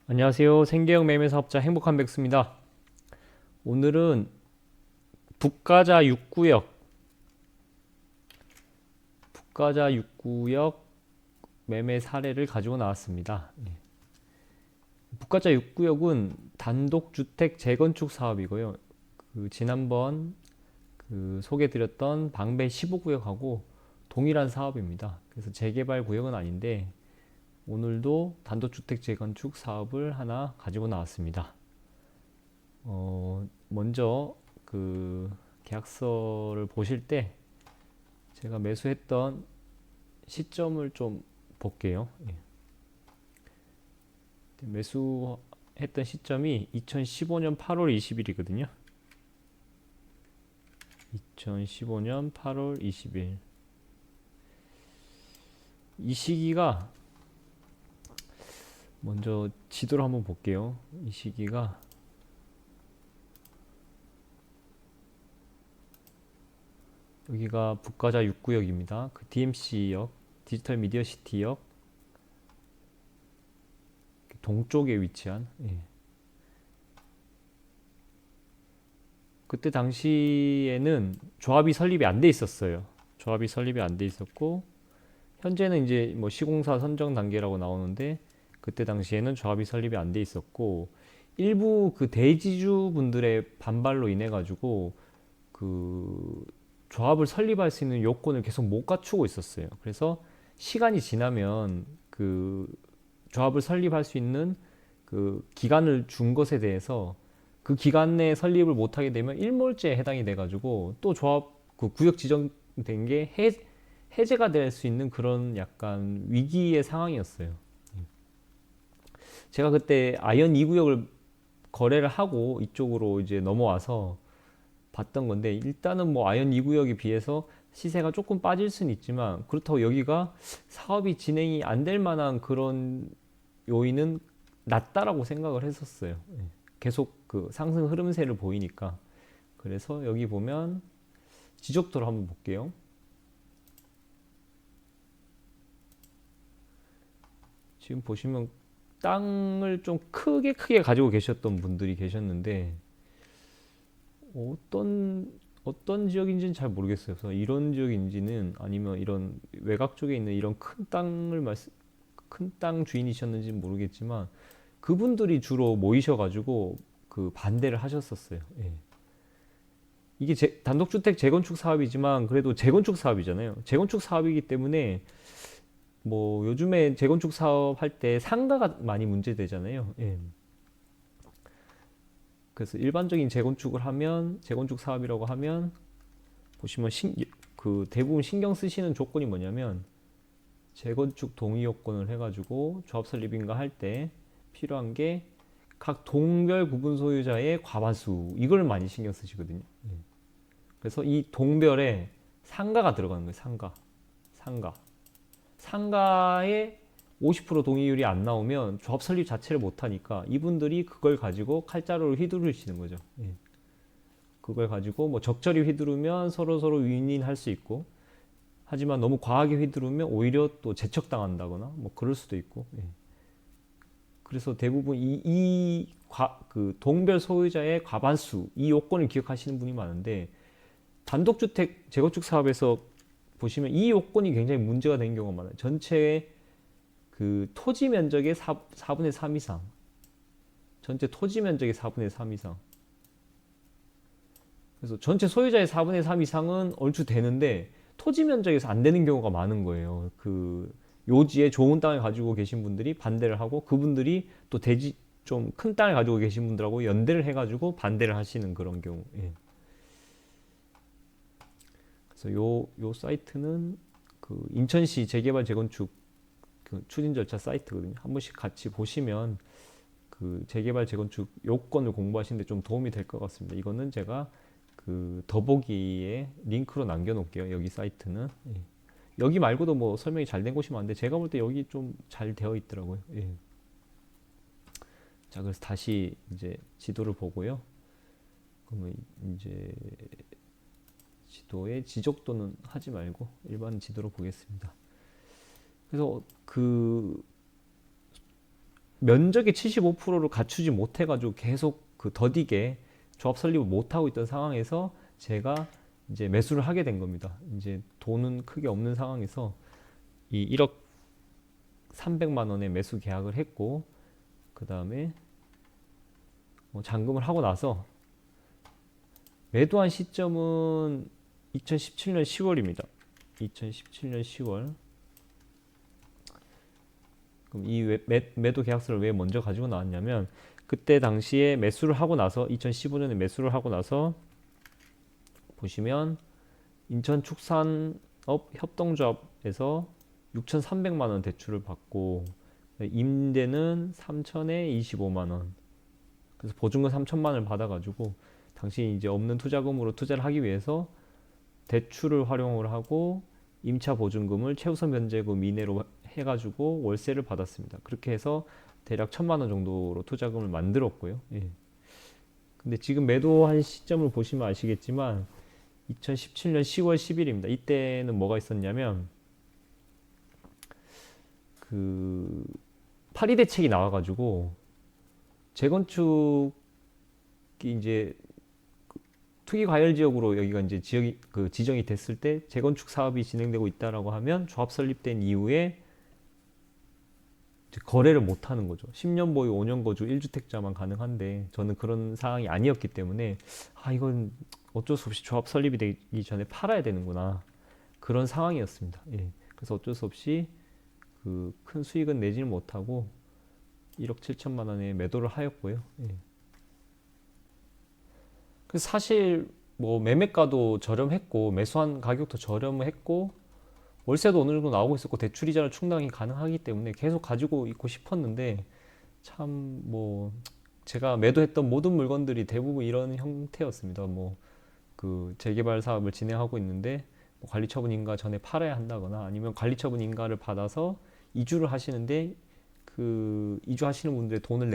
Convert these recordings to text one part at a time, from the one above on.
안녕하세요. 생계형 매매 사업자 행복한 백수입니다. 오늘은 북가자 6구역, 북가자 6구역 매매 사례를 가지고 나왔습니다. 북가자 6구역은 단독주택 재건축 사업이고요. 지난번 소개드렸던 방배 15구역하고 동일한 사업입니다. 그래서 재개발 구역은 아닌데 오늘도 단독주택 재건축 사업을 하나 가지고 나왔습니다. 먼저 계약서를 보실 때 제가 매수했던 시점을 좀 볼게요. 매수했던 시점이 2015년 8월 20일이거든요. 2015년 8월 20일. 이 시기가 먼저 지도를 한번 볼게요. 이 시기가 여기가 북가자 6구역입니다. 그 DMC역, 디지털 미디어 시티역 동쪽에 위치한. 그때 당시에는 조합이 설립이 안 돼 있었어요. 조합이 설립이 안 돼 있었고 현재는 이제 뭐 시공사 선정 단계라고 나오는데 그때 당시에는 조합이 설립이 안 돼 있었고 일부 그 대지주 분들의 반발로 인해 가지고 그 조합을 설립할 수 있는 요건을 계속 못 갖추고 있었어요. 그래서 시간이 지나면 그 조합을 설립할 수 있는 그 기간을 준 것에 대해서 그 기간 내에 설립을 못하게 되면 일몰제에 해당이 돼가지고 또 조합 그 구역 지정된 게 해제가 될 수 있는 그런 약간 위기의 상황이었어요. 제가 그때 아현 2구역을 거래를 하고 이쪽으로 이제 넘어와서 봤던 건데 일단은 뭐 아현 2구역에 비해서 시세가 조금 빠질 수는 있지만 그렇다고 여기가 사업이 진행이 안 될 만한 그런 요인은 낮다라고 생각을 했었어요. 계속 그 상승 흐름세를 보이니까. 그래서 여기 보면 지적도를 한번 볼게요. 지금 보시면 땅을 좀 크게 가지고 계셨던 분들이 계셨는데 어떤 지역인지는 잘 모르겠어요. 그래서 이런 지역인지는 아니면 이런 외곽 쪽에 있는 이런 큰 땅 주인이셨는지는 모르겠지만 그분들이 주로 모이셔가지고 그 반대를 하셨었어요. 이게 단독주택 재건축 사업이지만 그래도 재건축 사업이잖아요. 재건축 사업이기 때문에 뭐 요즘에 재건축 사업 할 때 상가가 많이 문제되잖아요. 그래서 일반적인 재건축을 하면 재건축 사업이라고 하면 보시면 그 대부분 신경 쓰시는 조건이 뭐냐면 재건축 동의 요건을 해가지고 조합 설립인가 할 때 필요한 게 각 동별 구분 소유자의 과반수 이걸 많이 신경 쓰시거든요. 그래서 이 동별에 상가가 들어가는 거예요. 상가. 상가에 50% 동의율이 안 나오면 조합 설립 자체를 못 하니까 이분들이 그걸 가지고 칼자루를 휘두르시는 거죠. 그걸 가지고 뭐 적절히 휘두르면 서로 윈윈할 수 있고 하지만 너무 과하게 휘두르면 오히려 또 제척당한다거나 뭐 그럴 수도 있고. 그래서 대부분 그 동별 소유자의 과반수 이 요건을 기억하시는 분이 많은데 단독주택 재건축 사업에서 보시면 이 요건이 굉장히 문제가 되는 경우가 많아요. 전체의 그 토지 면적의 4분의 3 이상, 전체 토지 면적의 4분의 3 이상. 그래서 전체 소유자의 4분의 3 이상은 얼추 되는데 토지 면적에서 안 되는 경우가 많은 거예요. 그 요지에 좋은 땅을 가지고 계신 분들이 반대를 하고 그분들이 또 대지 좀 큰 땅을 가지고 계신 분들하고 연대를 해가지고 반대를 하시는 그런 경우. 그래서 요 사이트는 그 인천시 재개발 재건축 그 추진 절차 사이트거든요. 한 번씩 같이 보시면 그 재개발 재건축 요건을 공부하시는데 좀 도움이 될 것 같습니다. 이거는 제가 그 더보기에 링크로 남겨놓을게요. 여기 사이트는. 여기 말고도 뭐 설명이 잘 된 곳이 많은데 제가 볼 때 여기 좀 잘 되어 있더라고요. 자, 그래서 다시 이제 지도를 보고요. 그러면 이제 지도의 지적도는 하지 말고 일반 지도로 보겠습니다. 그래서 그 면적의 75%를 갖추지 못해가지고 계속 그 더디게 조합 설립을 못하고 있던 상황에서 제가 이제 매수를 하게 된 겁니다. 이제 돈은 크게 없는 상황에서 이 1억 300만 원에 매수 계약을 했고, 그 다음에 잔금을 하고 나서 매도한 시점은 2017년 10월입니다. 2017년 10월. 그럼 이 매도 계약서를 왜 먼저 가지고 나왔냐면, 그때 당시에 매수를 하고 나서 2015년에 매수를 하고 나서 보시면 인천축산업 협동조합에서 6,300만 원 대출을 받고 임대는 3천에 25만 원. 그래서 보증금 3천만 원을 받아가지고 당시 이제 없는 투자금으로 투자를 하기 위해서 대출을 활용을 하고 임차 보증금을 최우선 변제금 이내로 해가지고 월세를 받았습니다. 그렇게 해서 대략 1,000만 원 정도로 투자금을 만들었고요. 예. 근데 지금 매도한 시점을 보시면 아시겠지만 2017년 10월 10일입니다. 이때는 뭐가 있었냐면 그 파리 대책이 나와가지고 재건축이 이제 투기 과열 지역으로 여기가 이제 지역이 그 지정이 됐을 때 재건축 사업이 진행되고 있다라고 하면 조합 설립된 이후에 거래를 못 하는 거죠. 10년 보유, 5년 거주 1주택자만 가능한데 저는 그런 상황이 아니었기 때문에 이건 어쩔 수 없이 조합 설립이 되기 전에 팔아야 되는구나. 그런 상황이었습니다. 예. 그래서 어쩔 수 없이 그 큰 수익은 내지는 못하고 1억 7천만 원에 매도를 하였고요. 예. 그래서 사실 뭐 매매가도 저렴했고 매수한 가격도 저렴했고 월세도 어느 정도 나오고 있었고 대출 이자를 충당이 가능하기 때문에 계속 가지고 있고 싶었는데 참 뭐 제가 매도했던 모든 물건들이 대부분 이런 형태였습니다. 뭐 그 재개발 사업을 진행하고 있는데 뭐 관리처분 인가 전에 팔아야 한다거나 아니면 관리처분 인가를 받아서 이주를 하시는데 그 이주하시는 분들의 돈을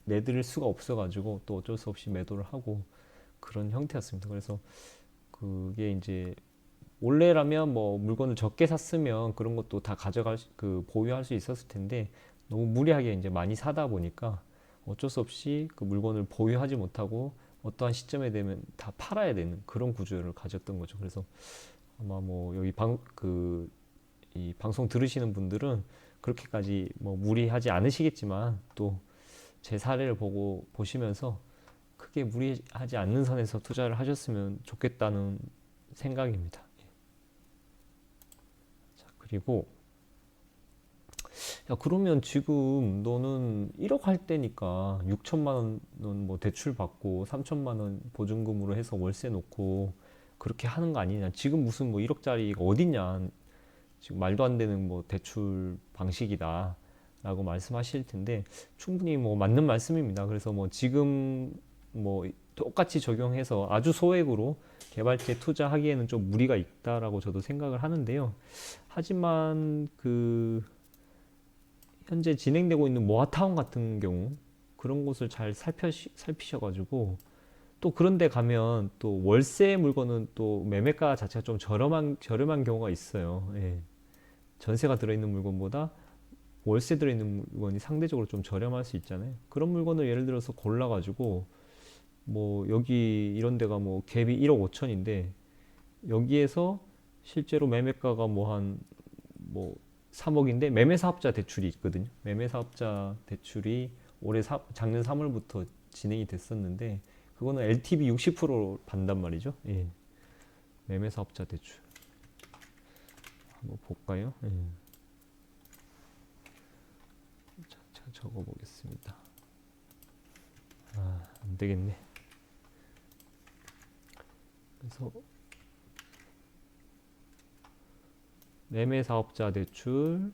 내드릴 수가 없어가지고 또 어쩔 수 없이 매도를 하고 그런 형태였습니다. 그래서 그게 이제 원래라면 뭐 물건을 적게 샀으면 그런 것도 다 보유할 수 있었을 텐데 너무 무리하게 이제 많이 사다 보니까 어쩔 수 없이 그 물건을 보유하지 못하고 어떠한 시점에 되면 다 팔아야 되는 그런 구조를 가졌던 거죠. 그래서 아마 뭐 여기 이 방송 들으시는 분들은 그렇게까지 뭐 무리하지 않으시겠지만 또 제 사례를 보시면서 크게 무리하지 않는 선에서 투자를 하셨으면 좋겠다는 생각입니다. 자, 그리고 야, 그러면 지금 너는 1억 할 때니까 6천만 원은 뭐 대출 받고 3천만 원 보증금으로 해서 월세 놓고 그렇게 하는 거 아니냐? 지금 무슨 뭐 1억짜리가 어딨냐? 지금 말도 안 되는 뭐 대출 방식이다. 라고 말씀하실 텐데 충분히 뭐 맞는 말씀입니다. 그래서 뭐 지금 뭐 똑같이 적용해서 아주 소액으로 개발지에 투자하기에는 좀 무리가 있다라고 저도 생각을 하는데요. 하지만 그 현재 진행되고 있는 모아타운 같은 경우 그런 곳을 잘 살피셔가지고 또 그런 데 가면 또 월세 물건은 또 매매가 자체가 좀 저렴한 경우가 있어요. 예. 전세가 들어있는 물건보다 월세 들어있는 물건이 상대적으로 좀 저렴할 수 있잖아요. 그런 물건을 예를 들어서 골라가지고 뭐 여기 이런 데가 뭐 갭이 1억 5천인데 여기에서 실제로 매매가가 뭐 3억인데 매매사업자 대출이 있거든요. 매매사업자 대출이 작년 3월부터 진행이 됐었는데 그거는 LTV 60% 받는단 말이죠. 예. 매매사업자 대출 한번 볼까요? 예. 제가 적어보겠습니다. 안 되겠네. 그래서 매매사업자 대출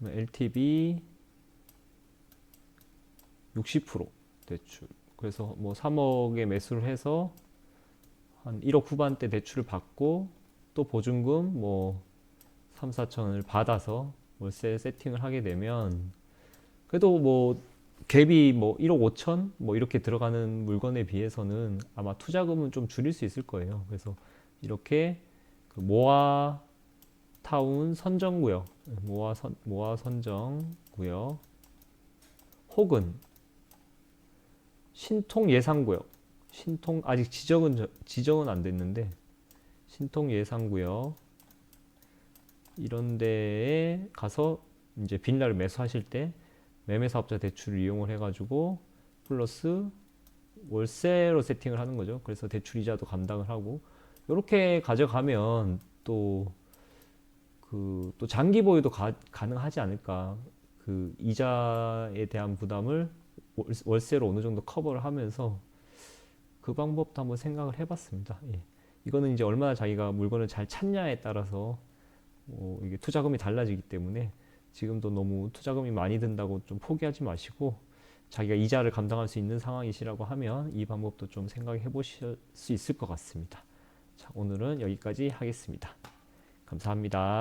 LTV 60% 대출. 그래서 뭐 3억에 매수를 해서 한 1억 후반대 대출을 받고 또 보증금 뭐 3, 4천을 받아서 월세 세팅을 하게 되면 그래도 뭐 갭이 뭐 1억 5천 뭐 이렇게 들어가는 물건에 비해서는 아마 투자금은 좀 줄일 수 있을 거예요. 그래서 이렇게 그 모아타운 모아타운 선정구역, 모아 선정구역, 혹은 신통 예상구역, 신통 아직 지정은 안 됐는데 신통 예상구역 이런 데에 가서 이제 빌라를 매수하실 때 매매사업자 대출을 이용을 해가지고 플러스 월세로 세팅을 하는 거죠. 그래서 대출 이자도 감당을 하고 이렇게 가져가면 또 또 장기 보유도 가능하지 않을까. 그 이자에 대한 부담을 월세로 어느 정도 커버를 하면서 그 방법도 한번 생각을 해봤습니다. 예. 이거는 이제 얼마나 자기가 물건을 잘 찾냐에 따라서 이게 투자금이 달라지기 때문에 지금도 너무 투자금이 많이 든다고 좀 포기하지 마시고 자기가 이자를 감당할 수 있는 상황이시라고 하면 이 방법도 좀 생각해 보실 수 있을 것 같습니다. 자, 오늘은 여기까지 하겠습니다. 감사합니다.